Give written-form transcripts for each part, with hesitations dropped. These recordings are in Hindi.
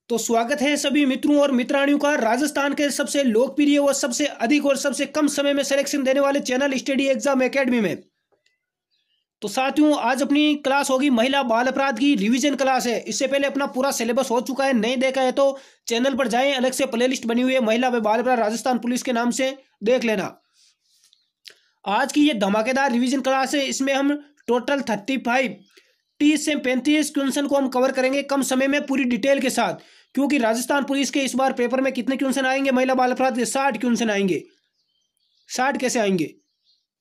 तो स्वागत है सभी मित्रों और मित्राणियों का राजस्थान के सबसे लोकप्रिय और सबसे अधिक और सबसे कम समय में सिलेक्शन देने वाले चैनल स्टडी एग्जाम एकेडमी में। तो साथियों, आज अपनी क्लास होगी महिला बाल अपराध की रिवीजन क्लास है। इससे पहले अपना पूरा सिलेबस हो चुका है, नहीं देखा है तो चैनल पर जाएं, अलग से प्लेलिस्ट बनी हुई है महिला व बाल अपराध राजस्थान पुलिस के नाम से, देख लेना। आज की ये धमाकेदार रिवीजन क्लास है। इसमें हम टोटल 30 से 35 क्वेश्चन को हम कवर करेंगे कम समय में पूरी डिटेल के साथ। क्योंकि राजस्थान पुलिस के इस बार पेपर में कितने क्वेश्चन आएंगे महिला बाल अपराध के? 60 क्वेश्चन आएंगे। 60 कैसे आएंगे?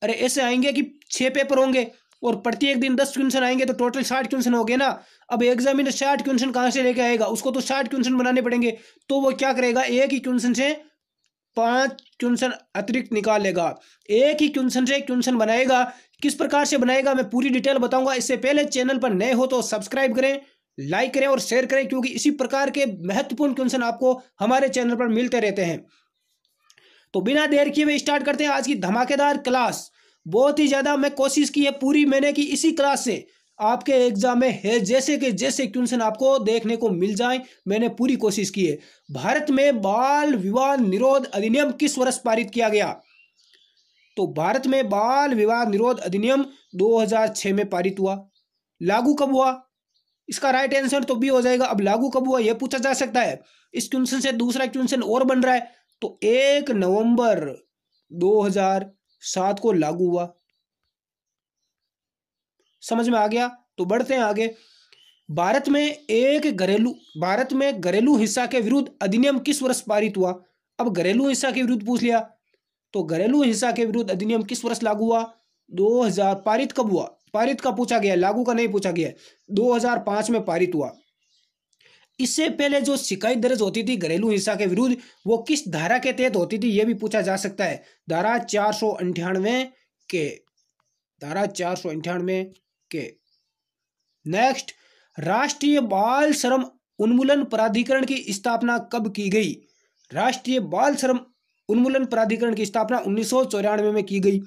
अरे ऐसे आएंगे कि 6 पेपर होंगे और प्रत्येक दिन 10 क्वेश्चन आएंगे, तो टोटल 60 क्वेश्चन हो गए ना। अब एग्जामिनर 60 क्वेश्चन कहाँ से लेके आएगा? उसको तो 60 क्वेश्चन बनाने पड़ेंगे। तो वो क्या करेगा, एक ही क्वेश्चन से 5 क्वेश्चन अतिरिक्त निकाल लेगा। एक ही क्वेश्चन से क्वेश्चन बनाएगा। किस प्रकार से बनाएगा मैं पूरी डिटेल बताऊंगा। इससे पहले चैनल पर नए हो तो सब्सक्राइब करें, लाइक करें और शेयर करें, क्योंकि इसी प्रकार के महत्वपूर्ण क्वेश्चन आपको हमारे चैनल पर मिलते रहते हैं। तो बिना देर किए हुए स्टार्ट करते हैं आज की धमाकेदार क्लास। बहुत ही ज्यादा मैं कोशिश की है पूरी मैंने कि इसी क्लास से आपके एग्जाम में है जैसे कि जैसे क्वेश्चन आपको देखने को मिल जाए, मैंने पूरी कोशिश की है। भारत में बाल विवाह निरोध अधिनियम किस वर्ष पारित किया गया? तो भारत में बाल विवाह निरोध अधिनियम 2006 में पारित हुआ। लागू कब हुआ? इसका राइट आंसर तो बी हो जाएगा। अब लागू कब हुआ यह पूछा जा सकता है। इस क्वेश्चन से दूसरा क्वेश्चन और बन रहा है। तो 1 नवंबर 2007 को लागू हुआ। समझ में आ गया? तो बढ़ते हैं आगे। भारत में घरेलू हिंसा के विरुद्ध अधिनियम किस वर्ष पारित हुआ? अब घरेलू हिंसा के विरुद्ध पूछ लिया, तो घरेलू हिंसा के विरुद्ध अधिनियम किस वर्ष लागू हुआ? 2000। पारित कब हुआ? पारित का पूछा गया, लागू का नहीं पूछा गया। 2005 में पारित हुआ। इससे पहले जो शिकायत दर्ज होती थी घरेलू हिंसा के विरुद्ध, वो किस धारा के तहत होती थी यह भी पूछा जा सकता है। धारा 498 के। धारा 498 के। नेक्स्ट, राष्ट्रीय बाल श्रम उन्मूलन प्राधिकरण की स्थापना कब की गई? राष्ट्रीय बाल श्रम उन्मूलन प्राधिकरण की स्थापना 1994 में की गई।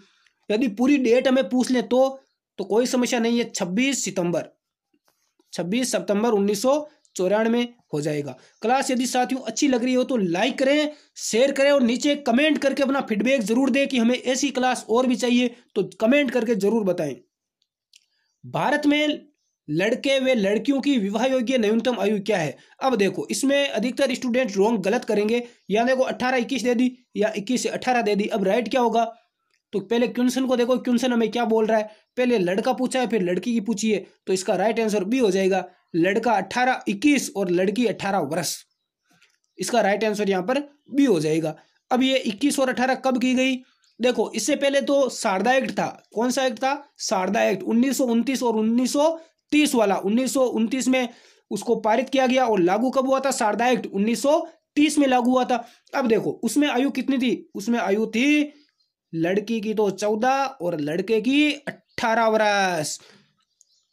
यदि पूरी डेट हमें पूछ ले तो कोई समस्या नहीं है। 26 सितंबर 1994 में हो जाएगा। क्लास यदि साथियों अच्छी लग रही हो तो लाइक करें, शेयर करें और नीचे कमेंट करके अपना फीडबैक जरूर दें कि हमें ऐसी क्लास और भी चाहिए, तो कमेंट करके जरूर बताएं। भारत में लड़के व लड़कियों की विवाह योग्य न्यूनतम आयु क्या है? अब देखो, इसमें अधिकतर स्टूडेंट गलत करेंगे। या देखो 18-21 दे दी या 21 से 18 दे दी। अब राइट क्या होगा? तो पहले क्वेश्चन को देखो, क्वेश्चन हमें क्या बोल रहा है। पहले लड़का पूछा है, फिर लड़की की पूछी है, तो इसका राइट आंसर बी हो जाएगा। लड़का 18-21 और लड़की 18 वर्ष। इसका राइट आंसर यहां पर बी हो जाएगा। अब ये 21 और 18 कब की गई? देखो, इससे पहले तो शारदा एक्ट था। कौन सा एक्ट था? शारदा एक्ट 1929 और 1930 वाला। 1929 में उसको पारित किया गया और लागू कब हुआ था? शारदा एक्ट 1930 में लागू हुआ था। अब देखो, उसमें आयु कितनी थी? उसमें आयु थी लड़की की तो 14 और लड़के की 18 वर्ष।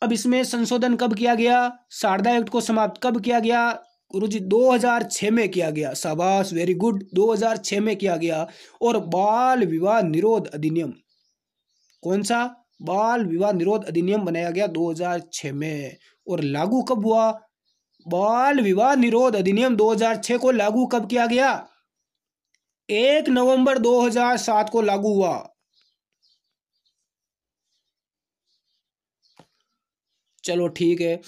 अब इसमें संशोधन कब किया गया? शारदा एक्ट को समाप्त कब किया गया? गुरुजी 2006 में किया गया। शाबाश, वेरी गुड, 2006 में किया गया। और बाल विवाह निरोध अधिनियम, कौन सा? बाल विवाह निरोध अधिनियम बनाया गया 2006 में। और लागू कब हुआ? बाल विवाह निरोध अधिनियम 2006 को लागू कब किया गया? 1 नवंबर 2007 को लागू हुआ। चलो ठीक है।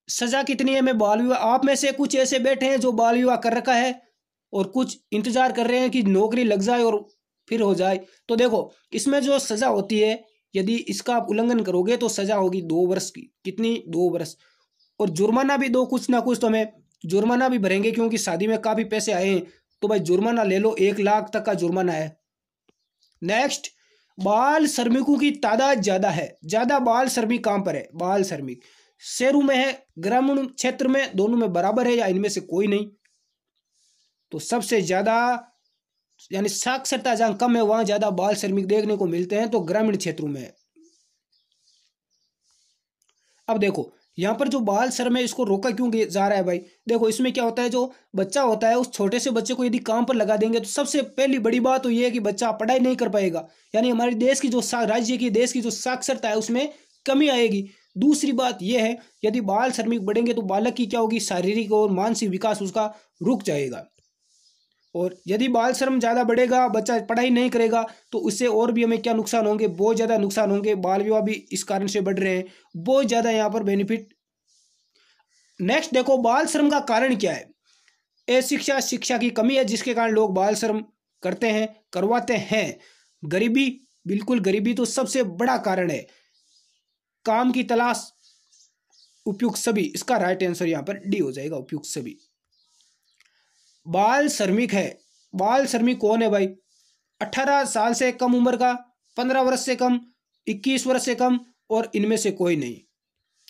सजा कितनी है? मैं बाल विवाह, आप में से कुछ ऐसे बैठे हैं जो बाल विवाह कर रखा है और कुछ इंतजार कर रहे हैं कि नौकरी लग जाए और फिर हो जाए। तो देखो, इसमें जो सजा होती है, यदि इसका आप उल्लंघन करोगे तो सजा होगी 2 वर्ष की। कितनी? 2 वर्ष। और जुर्माना भी दो, कुछ ना कुछ तो हमें जुर्माना भी भरेंगे, क्योंकि शादी में काफी पैसे आए हैं। तो भाई जुर्माना ले लो, 1 लाख तक का जुर्माना है। नेक्स्ट, बाल श्रमिकों की तादाद ज्यादा है। ज्यादा बाल श्रमिक कहां पर है? बाल श्रमिक शहरों में है, ग्रामीण क्षेत्र में, दोनों में बराबर है या इनमें से कोई नहीं? तो सबसे ज्यादा यानी साक्षरता जहां कम है वहां ज्यादा बाल श्रमिक देखने को मिलते हैं, तो ग्रामीण क्षेत्रों में। अब देखो, यहाँ पर जो बाल श्रम है इसको रोका क्यों जा रहा है भाई? देखो, इसमें क्या होता है, जो बच्चा होता है उस छोटे से बच्चे को यदि काम पर लगा देंगे तो सबसे पहली बड़ी बात तो ये है कि बच्चा पढ़ाई नहीं कर पाएगा। यानी हमारे देश की जो राज्य की देश की जो साक्षरता है उसमें कमी आएगी। दूसरी बात यह है, यदि बाल श्रमिक बढ़ेंगे तो बालक की क्या होगी, शारीरिक और मानसिक विकास उसका रुक जाएगा। और यदि बाल श्रम ज़्यादा बढ़ेगा, बच्चा पढ़ाई नहीं करेगा, तो उससे और भी हमें क्या नुकसान होंगे, बहुत ज़्यादा नुकसान होंगे। बाल विवाह भी इस कारण से बढ़ रहे हैं, बहुत ज़्यादा यहाँ पर बेनिफिट। नेक्स्ट देखो, बाल श्रम का कारण क्या है। अशिक्षा, शिक्षा की कमी है जिसके कारण लोग बाल श्रम करते हैं, करवाते हैं। गरीबी, बिल्कुल गरीबी तो सबसे बड़ा कारण है। काम की तलाश, उपयुक्त सभी, इसका राइट आंसर यहाँ पर डी हो जाएगा, उपयुक्त सभी। बाल श्रमिक है, बाल श्रमिक कौन है भाई, 18 साल से कम उम्र का, 15 वर्ष से कम, 21 वर्ष से कम और इनमें से कोई नहीं।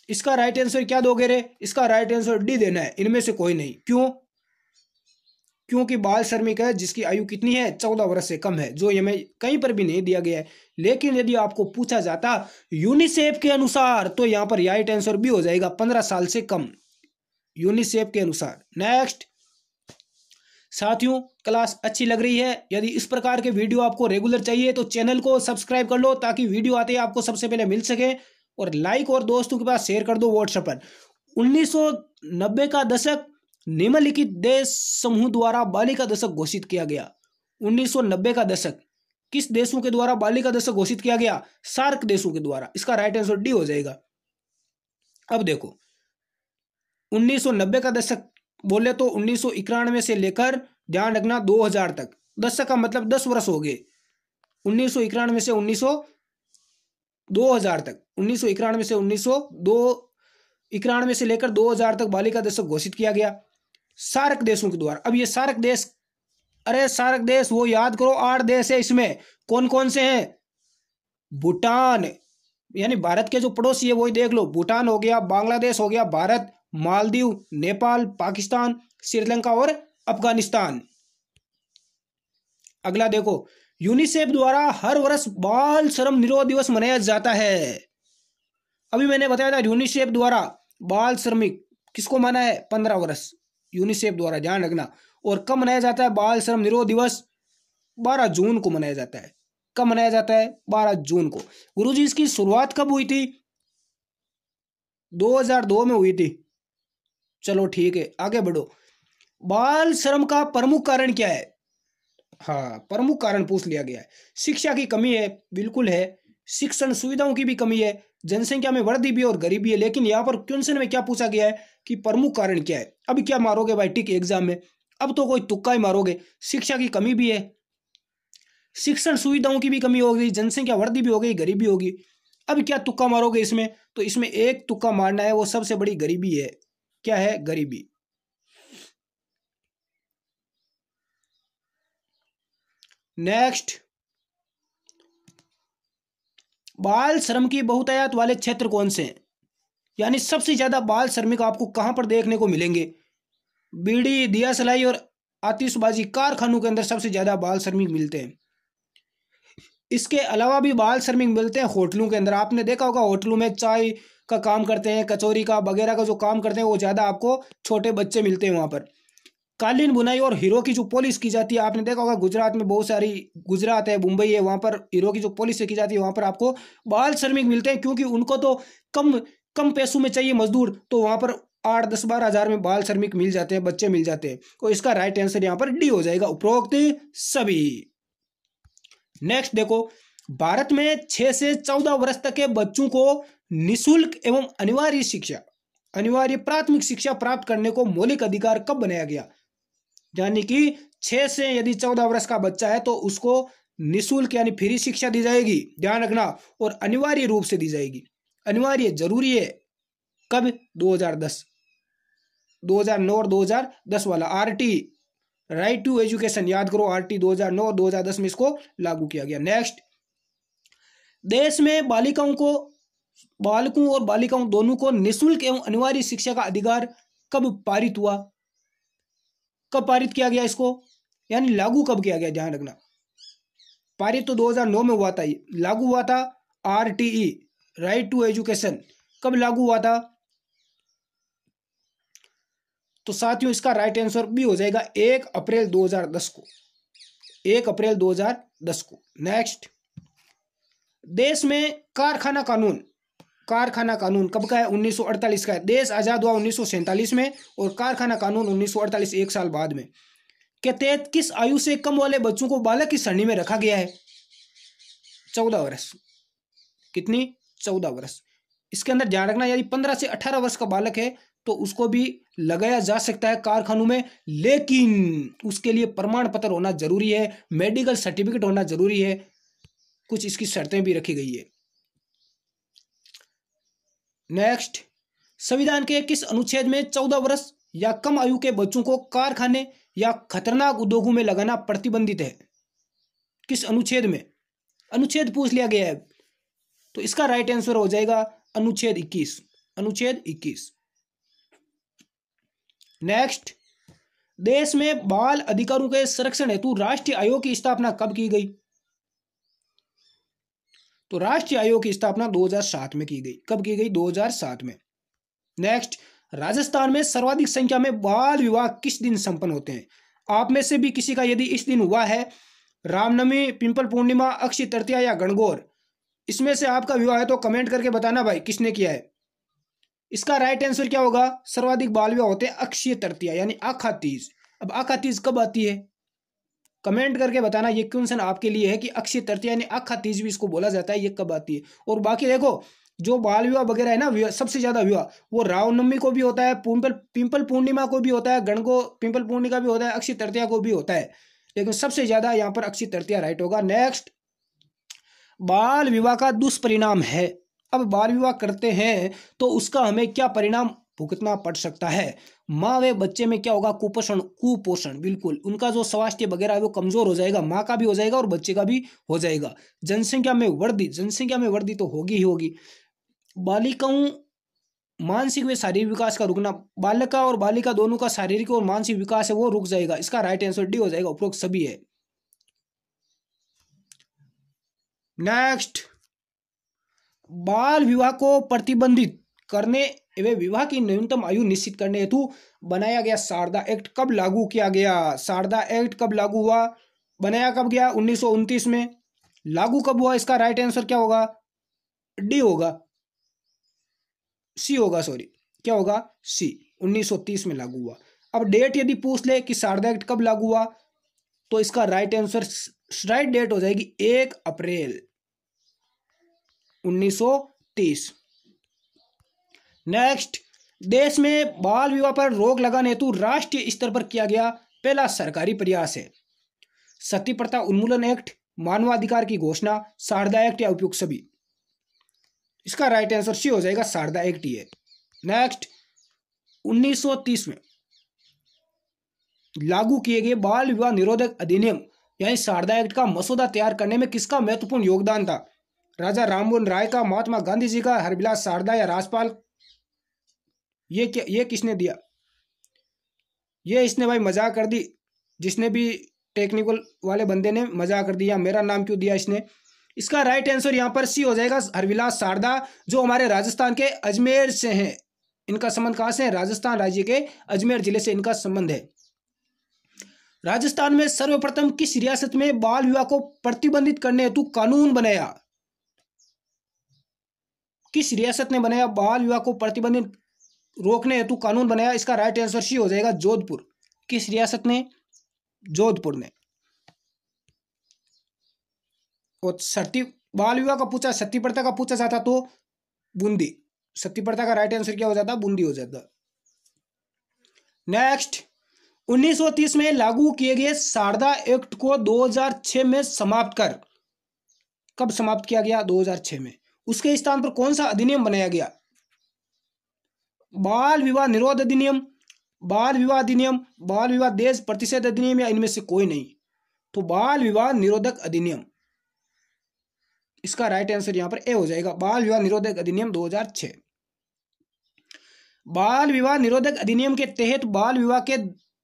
इसका राइट आंसर क्या दोगे रे, इसका राइट आंसर डी देना है, इनमें से कोई नहीं। क्यों, क्योंकि बाल श्रमिक है जिसकी आयु कितनी है, 14 वर्ष से कम है, जो हमें कहीं पर भी नहीं दिया गया है। लेकिन यदि आपको पूछा जाता यूनिसेफ के अनुसार, तो यहां पर राइट आंसर भी हो जाएगा 15 साल से कम, यूनिसेफ के अनुसार। नेक्स्ट साथियों, क्लास अच्छी लग रही है, यदि इस प्रकार के वीडियो आपको रेगुलर चाहिए तो चैनल को सब्सक्राइब कर लो, ताकि वीडियो आते ही आपको सबसे पहले मिल सके। और लाइक और दोस्तों के पास शेयर कर दो व्हाट्सएप पर। 1990 का दशक निम्नलिखित देश समूह द्वारा बालिका दशक घोषित किया गया। 1990 का दशक किस देशों के द्वारा बालिका दशक घोषित किया गया, सार्क देशों के द्वारा। इसका राइट आंसर डी हो जाएगा। अब देखो, 1990 का दशक बोले तो 1991 से लेकर, ध्यान रखना, 2000 तक। दशक का मतलब 10 वर्ष हो गए। 1991 से 2000 तक, 1991 से 1991 से लेकर 2000 तक बालिका दशक घोषित किया गया सार्क देशों के द्वारा। अब ये सार्क देश, अरे सार्क देश वो याद करो, 8 देश है। इसमें कौन कौन से हैं, भूटान, यानी भारत के जो पड़ोसी है वही देख लो, भूटान हो गया, बांग्लादेश हो गया, भारत, मालदीव, नेपाल, पाकिस्तान, श्रीलंका और अफगानिस्तान। अगला देखो, यूनिसेफ द्वारा हर वर्ष बाल श्रम निरोध दिवस मनाया जाता है। अभी मैंने बताया था यूनिसेफ द्वारा बाल श्रमिक किसको माना है, 15 वर्ष, यूनिसेफ द्वारा, ध्यान रखना। और कब मनाया जाता है बाल श्रम निरोध दिवस, 12 जून को मनाया जाता है। कब मनाया जाता है, 12 जून को। गुरुजी इसकी शुरुआत कब हुई थी, 2002 में हुई थी। चलो ठीक है, आगे बढ़ो। बाल श्रम का प्रमुख कारण क्या है, हाँ प्रमुख कारण पूछ लिया गया है। शिक्षा की कमी है, बिल्कुल है। शिक्षण सुविधाओं की भी कमी है, जनसंख्या में वृद्धि भी और गरीबी है। लेकिन यहाँ पर क्वेश्चन में क्या पूछा गया है कि प्रमुख कारण क्या है। अभी क्या मारोगे भाई टिक एग्जाम में, अब तो कोई तुक्का ही मारोगे। शिक्षा की कमी भी है, शिक्षण सुविधाओं की भी कमी होगी, जनसंख्या वृद्धि भी हो गई, गरीबी होगी। अब क्या तुक्का मारोगे इसमें, तो इसमें एक तुक्का मारना है, वो सबसे बड़ी गरीबी है। क्या है, गरीबी। नेक्स्ट, बाल श्रम की बहुतायत वाले क्षेत्र कौन से हैं, यानी सबसे ज्यादा बाल श्रमिक आपको कहां पर देखने को मिलेंगे। बीड़ी, दिया सलाई और आतिशबाजी कारखानों के अंदर सबसे ज्यादा बाल श्रमिक मिलते हैं। इसके अलावा भी बाल श्रमिक मिलते हैं होटलों के अंदर। आपने देखा होगा होटलों में चाय का काम करते हैं, कचौरी का वगैरह का जो काम करते हैं, वो ज्यादा आपको छोटे बच्चे मिलते हैं वहां पर। कालीन बुनाई और हीरो की जो पॉलिश की जाती है, आपने देखा होगा गुजरात में बहुत सारी, गुजरात है, मुंबई है, वहां पर हीरो की जो पॉलिश की जाती है, वहां पर आपको बाल श्रमिक मिलते हैं। क्योंकि उनको तो कम कम पैसों में चाहिए मजदूर, तो वहां पर 8, 10, 12 हजार में बाल श्रमिक मिल जाते हैं, बच्चे मिल जाते हैं। तो इसका राइट आंसर यहाँ पर डी हो जाएगा, उपरोक्त सभी। नेक्स्ट देखो, भारत में 6 से 14 वर्ष तक के बच्चों को निःशुल्क एवं अनिवार्य शिक्षा, अनिवार्य प्राथमिक शिक्षा प्राप्त करने को मौलिक अधिकार कब बनाया गया। यानी कि 6 से यदि 14 वर्ष का बच्चा है तो उसको निःशुल्क यानी फ्री शिक्षा दी जाएगी, ध्यान रखना, और अनिवार्य रूप से दी जाएगी। अनिवार्य जरूरी है, कब, 2010, 2009 और 2010 वाला आरटी, राइट टू एजुकेशन, याद करो, आरटी 2009 और 2010 में इसको लागू किया गया। नेक्स्ट, देश में बालिकाओं और बालिकाओं दोनों को निःशुल्क एवं अनिवार्य शिक्षा का अधिकार कब पारित हुआ, कब पारित किया गया इसको, यानी लागू कब किया गया, ध्यान रखना। पारित तो 2009 में हुआ था, लागू हुआ था आरटीई, राइट टू एजुकेशन, कब लागू हुआ था। तो साथियों इसका राइट आंसर भी हो जाएगा 1 अप्रैल 2010 को, 1 अप्रैल 2010 को। नेक्स्ट, देश में कारखाना कानून कारखाना कानून कब का है? 1948 का है। देश आजाद हुआ 1947 में और कारखाना कानून 1948, एक साल बाद में। के तहत किस आयु से कम वाले बच्चों को बालक की श्रेणी में रखा गया है? 14 वर्ष। कितनी? 14 वर्ष। इसके अंदर ध्यान रखना, यदि 15 से 18 वर्ष का बालक है तो उसको भी लगाया जा सकता है कारखानों में, लेकिन उसके लिए प्रमाण पत्र होना जरूरी है, मेडिकल सर्टिफिकेट होना जरूरी है, कुछ इसकी शर्तें भी रखी गई है। नेक्स्ट, संविधान के किस अनुच्छेद में 14 वर्ष या कम आयु के बच्चों को कारखाने या खतरनाक उद्योगों में लगाना प्रतिबंधित है? किस अनुच्छेद में? अनुच्छेद पूछ लिया गया है, तो इसका राइट आंसर हो जाएगा अनुच्छेद 21। अनुच्छेद 21। नेक्स्ट, देश में बाल अधिकारों के संरक्षण हेतु राष्ट्रीय आयोग की स्थापना कब की गई? तो राष्ट्रीय आयोग की स्थापना 2007 में की गई। कब की गई? 2007 में। नेक्स्ट, राजस्थान में सर्वाधिक संख्या में बाल विवाह किस दिन संपन्न होते हैं? आप में से भी किसी का यदि इस दिन हुआ है, रामनवमी, पिंपल पूर्णिमा, अक्षय तृतीया या गणगौर, इसमें से आपका विवाह है तो कमेंट करके बताना भाई किसने किया है। इसका राइट आंसर क्या होगा? सर्वाधिक बाल विवाह होते हैं अक्षय तृतीया यानी आखा तीज। अब आखा तीज कब आती है? कमेंट करके बताना, ये क्वेश्चन आपके लिए है कि अक्षय तृतीया यानी आखा तीज भी इसको बोला जाता है, ये कब आती है। और बाकी देखो, जो बाल विवाह वगैरह है ना, सबसे ज्यादा विवाह वो रामनवमी को भी होता है, पिंपल पूर्णिमा को भी होता है, पिंपल पूर्णिमा भी होता है, अक्षय तृतीया को भी होता है, लेकिन सबसे ज्यादा यहाँ पर अक्षय तृतीया राइट होगा। नेक्स्ट, बाल विवाह का दुष्परिणाम है। अब बाल विवाह करते हैं तो उसका हमें क्या परिणाम भुगतना पड़ सकता है? माँ व बच्चे में क्या होगा? कुपोषण। बिल्कुल, उनका जो स्वास्थ्य वगैरह है वो कमजोर हो जाएगा, माँ का भी हो जाएगा और बच्चे का भी हो जाएगा। जनसंख्या में वृद्धि तो होगी ही होगी। बालिकाओं मानसिक व शारीरिक विकास का रुकना, बालका और बालिका दोनों का शारीरिक और मानसिक विकास है वो रुक जाएगा। इसका राइट आंसर डी हो जाएगा, उपरोक्त सभी है। नेक्स्ट, बाल विवाह को प्रतिबंधित करने एवं विवाह की न्यूनतम आयु निश्चित करने हेतु बनाया गया शारदा एक्ट कब लागू किया गया? शारदा एक्ट कब लागू हुआ? बनाया कब गया? 1929 में। लागू कब हुआ? इसका राइट आंसर क्या होगा? डी होगा, सी होगा, सॉरी, क्या होगा? सी। 1930 में लागू हुआ। अब डेट यदि पूछ ले कि शारदा एक्ट कब लागू हुआ, तो इसका राइट आंसर, राइट डेट हो जाएगी 1 अप्रैल 1930। नेक्स्ट, देश में बाल विवाह पर रोक लगाने हेतु राष्ट्रीय स्तर पर किया गया पहला सरकारी प्रयास है? सती प्रथा उन्मूलन एक्ट, मानवाधिकार की घोषणा, शारदा एक्ट या उपयुक्त सभी? इसका राइट आंसर सी हो जाएगा, शारदा एक्ट ही है। नेक्स्ट, 1930 में लागू किए गए बाल विवाह निरोधक अधिनियम यानी शारदा एक्ट का मसौदा तैयार करने में किसका महत्वपूर्ण योगदान था? राजा राममोहन राय का, महात्मा गांधी जी का, हरबिलास शारदा या राजपाल? ये किसने दिया? ये इसने भाई मजाक कर दी, जिसने भी टेक्निकल वाले बंदे ने मजाक कर दिया, मेरा नाम क्यों दिया इसने? इसका राइट आंसर यहाँ पर सी हो जाएगा, हरबिलास शारदा, जो हमारे राजस्थान के अजमेर से हैं। इनका संबंध कहाँ से है? राजस्थान राज्य के अजमेर जिले से इनका संबंध है। राजस्थान में सर्वप्रथम किस रियासत में बाल विवाह को प्रतिबंधित करने हेतु कानून बनाया? किस रियासत ने बनाया बाल विवाह को प्रतिबंधित रोकने हेतु कानून बनाया? इसका राइट आंसर सी हो जाएगा, जोधपुर। किस रियासत ने? जोधपुर ने। और बाल विवाह का पूछा, सती प्रथा का पूछा जाता तो बूंदी। सती प्रथा का राइट आंसर क्या हो जाता? बूंदी हो जाता। नेक्स्ट, 1930 में लागू किए गए शारदा एक्ट को 2006 में समाप्त कर, कब समाप्त किया गया? 2006 में। उसके स्थान पर कौन सा अधिनियम बनाया गया? बाल विवाह निरोध अधिनियम, बाल विवाह अधिनियम, बाल विवाह देश प्रतिषेध अधिनियम या इनमें से कोई नहीं? तो बाल विवाह निरोधक अधिनियम, इसका राइट आंसर यहां पर ए हो जाएगा, बाल विवाह निरोधक अधिनियम 2006। बाल विवाह निरोधक अधिनियम के तहत बाल विवाह के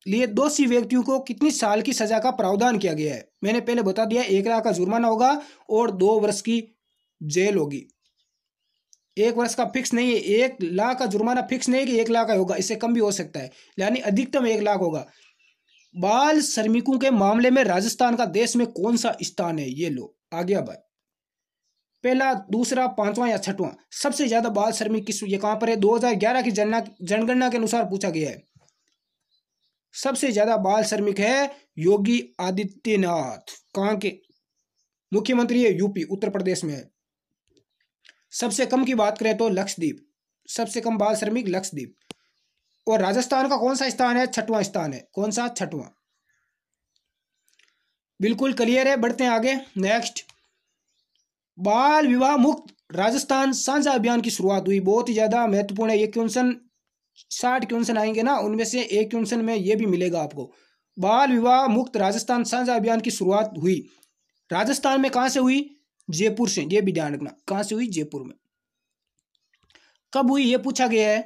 लिए दोषी व्यक्तियों को कितनी साल की सजा का प्रावधान किया गया है? मैंने पहले बता दिया, 1 लाख का जुर्माना होगा और 2 वर्ष की जेल होगी। 1 वर्ष का फिक्स नहीं है, 1 लाख का जुर्माना फिक्स नहीं है कि 1 लाख का होगा, इससे कम भी हो सकता है, यानी अधिकतम 1 लाख होगा। बाल श्रमिकों के मामले में राजस्थान का देश में कौन सा स्थान है? ये लो, आ गया भाई। पहला, दूसरा, पांचवा या छठवां सबसे ज्यादा बाल श्रमिक किस, ये कहां पर है? 2011 की जनगणना के अनुसार पूछा गया है। सबसे ज्यादा बाल श्रमिक है योगी आदित्यनाथ। कहां के मुख्यमंत्री है? यूपी, उत्तर प्रदेश में है। सबसे कम की बात करें तो लक्षद्वीप, सबसे कम बाल श्रमिक लक्षद्वीप। और राजस्थान का कौन सा स्थान है? छठवां स्थान है। कौन सा? छठवां। बिल्कुल क्लियर है। बढ़ते हैं आगे। नेक्स्ट, बाल विवाह मुक्त राजस्थान साझा अभियान की शुरुआत हुई। बहुत ही ज्यादा महत्वपूर्ण है ये क्वेश्चन। 60 क्वेश्चन आएंगे ना, उनमें से एक क्वेश्चन में ये भी मिलेगा आपको। बाल विवाह मुक्त राजस्थान साझा अभियान की शुरुआत हुई राजस्थान में। कहां से हुई? जयपुर से। ये भी ध्यान रखना, कहां से हुई? जयपुर में। कब हुई ये पूछा गया है,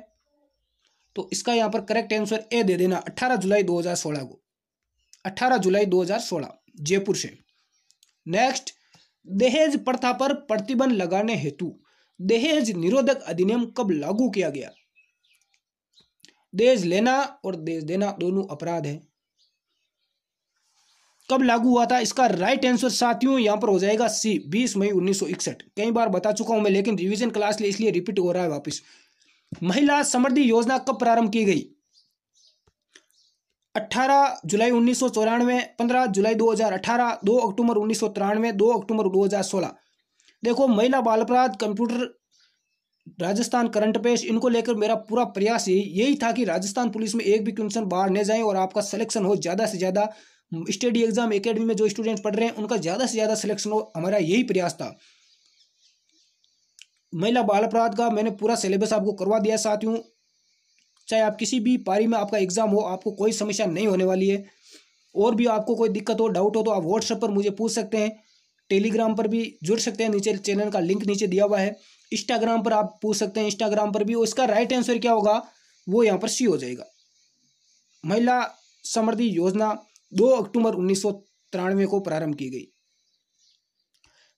तो इसका यहां पर करेक्ट आंसर ए दे देना, 18 जुलाई 2016 को। 18 जुलाई 2016 जयपुर से। नेक्स्ट, दहेज प्रथा पर प्रतिबंध लगाने हेतु दहेज निरोधक अधिनियम कब लागू किया गया? दहेज लेना और दहेज देना दोनों अपराध है। कब लागू हुआ था? इसका राइट आंसर साथियों यहां पर हो जाएगा सी, 20 मई 1961। कई बार बता चुका हूं मैं, लेकिन रिवीजन क्लास लिए इसलिए रिपीट हो रहा है वापस। महिला समृद्धि योजना कब प्रारंभ की गई? 18 जुलाई 1994, 15 जुलाई 2018, 2 अक्टूबर 1993, 2 अक्टूबर 2016। देखो, महिला बाल अपराध, कंप्यूटर, राजस्थान करंट अफेयर्स, इनको लेकर मेरा पूरा प्रयास यही था कि राजस्थान पुलिस में एक भी क्वेश्चन बाहर न जाए और आपका सिलेक्शन हो ज़्यादा से ज़्यादा। स्टडी एग्जाम एकेडमी में जो स्टूडेंट्स पढ़ रहे हैं उनका ज़्यादा से ज़्यादा सिलेक्शन हो, हमारा यही प्रयास था। महिला बाल अपराध का मैंने पूरा सिलेबस आपको करवा दिया साथियों। चाहे आप किसी भी पारी में आपका एग्जाम हो, आपको कोई समस्या नहीं होने वाली है। और भी आपको कोई दिक्कत हो, डाउट हो, तो आप व्हाट्सएप पर मुझे पूछ सकते हैं। टेलीग्राम पर भी जुड़ सकते हैं, नीचे चैनल का लिंक नीचे दिया हुआ है। इंस्टाग्राम पर आप पूछ सकते हैं, इंस्टाग्राम पर भी। उसका राइट आंसर क्या होगा वो यहाँ पर सी हो जाएगा। महिला समृद्धि योजना 2 अक्टूबर 1993 को प्रारंभ की गई।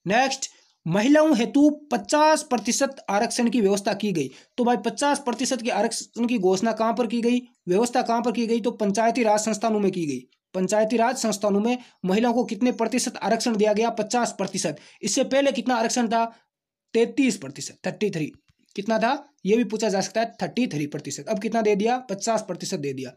नेक्स्ट, महिलाओं हेतु 50% आरक्षण की व्यवस्था की गई। तो भाई 50% के आरक्षण की घोषणा कहां पर की गई, व्यवस्था कहां पर की गई? तो पंचायती राज संस्थानों में की गई। पंचायती राज संस्थानों में महिलाओं को कितने प्रतिशत आरक्षण दिया गया? 50%। इससे पहले कितना आरक्षण था? 33%, 33। कितना था यह भी पूछा जा सकता है, 33%। अब कितना दे दिया? 50% दे दिया।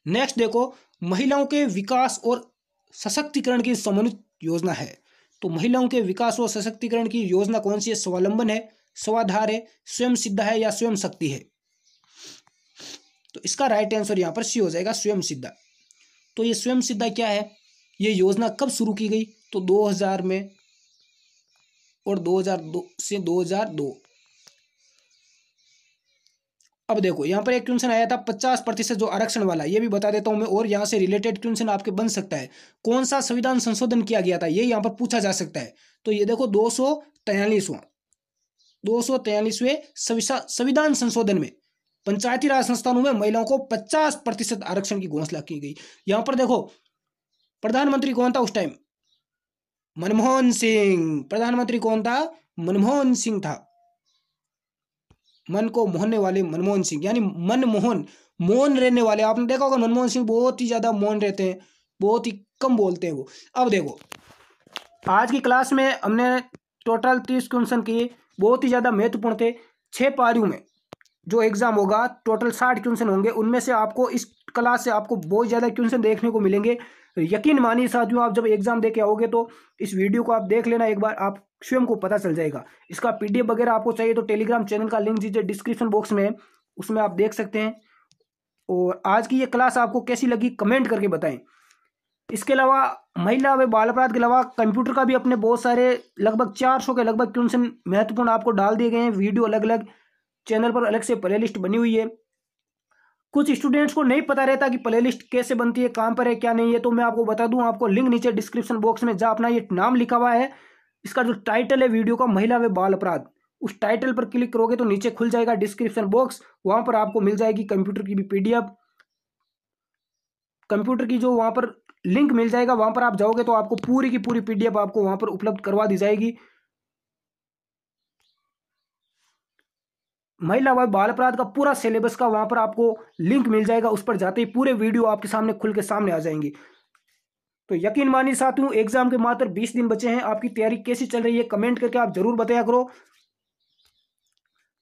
नेक्स्ट देखो, महिलाओं के विकास और सशक्तिकरण की समन्वित योजना है। तो महिलाओं के विकास और सशक्तिकरण की योजना कौन सी है? स्वावलंबन है, स्वाधार है, स्वयं सिद्धा है या स्वयं शक्ति है? तो इसका राइट आंसर यहां पर सी हो जाएगा, स्वयं सिद्धा। तो ये स्वयं सिद्धा क्या है? ये योजना कब शुरू की गई? तो 2000 में और 2002 से 2002। अब देखो यहां पर एक क्वेश्चन आया था 50% जो आरक्षण वाला, ये भी बता देता हूं मैं, और यहां से रिलेटेड क्वेश्चन आपके बन सकता है। कौन सा संविधान संशोधन किया गया था, ये यहां पर पूछा जा सकता है। तो ये देखो 243वें संविधान संशोधन में पंचायती राज संस्थानों में महिलाओं को 50% आरक्षण की घोषणा की गई। यहां पर देखो प्रधानमंत्री कौन था उस टाइम? मनमोहन सिंह। प्रधानमंत्री कौन था? मनमोहन सिंह था। मन को मोहने वाले मनमोहन सिंह, यानी मनमोहन, मौन रहने वाले। आपने देखा होगा मनमोहन सिंह बहुत ही ज्यादा मौन रहते हैं, बहुत ही कम बोलते हैं वो। अब देखो आज की क्लास में हमने टोटल 30 क्वेश्चन किए, बहुत ही ज्यादा महत्वपूर्ण थे। 6 पारियों में जो एग्जाम होगा टोटल 60 क्वेश्चन होंगे, उनमें से आपको इस क्लास से आपको बहुत ज्यादा क्वेश्चन देखने को मिलेंगे। यकीन मानिए साथियों, आप जब एग्जाम दे के आओगे तो इस वीडियो को आप देख लेना एक बार, आप स्वयं को पता चल जाएगा। इसका पीडीएफ वगैरह आपको चाहिए तो टेलीग्राम चैनल का लिंक दीजिए डिस्क्रिप्शन बॉक्स में, उसमें आप देख सकते हैं। और आज की ये क्लास आपको कैसी लगी कमेंट करके बताएं। इसके अलावा महिला व बाल अपराध के अलावा कंप्यूटर का भी अपने बहुत सारे लगभग 400 के लगभग क्वेश्चन महत्वपूर्ण आपको डाल दिए गए हैं। वीडियो अलग अलग चैनल पर अलग से प्ले लिस्ट बनी हुई है। कुछ स्टूडेंट्स को नहीं पता रहता कि प्ले लिस्ट कैसे बनती है, कहाँ पर है, क्या नहीं है, तो मैं आपको बता दूं। आपको लिंक नीचे डिस्क्रिप्शन बॉक्स में जहाँ अपना ये नाम लिखा हुआ है, इसका जो टाइटल है वीडियो का महिला व बाल अपराध, उस टाइटल पर क्लिक करोगे तो नीचे खुल जाएगा डिस्क्रिप्शन बॉक्स। वहां पर आपको मिल जाएगी कंप्यूटर की भी पीडीएफ, कंप्यूटर की जो वहां पर लिंक मिल जाएगा। वहां पर आप जाओगे तो आपको पूरी की पूरी पीडीएफ आपको वहां पर उपलब्ध करवा दी जाएगी। महिला व बाल अपराध का पूरा सिलेबस का वहां पर आपको लिंक मिल जाएगा। उस पर जाते ही पूरे वीडियो आपके सामने खुल के सामने आ जाएंगी। तो यकीन मानिए साथियों, एग्जाम के मात्र 20 दिन बचे हैं। आपकी तैयारी कैसी चल रही है कमेंट करके आप जरूर बताया करो।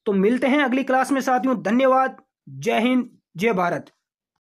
तो मिलते हैं अगली क्लास में साथियों। धन्यवाद। जय हिंद, जय भारत।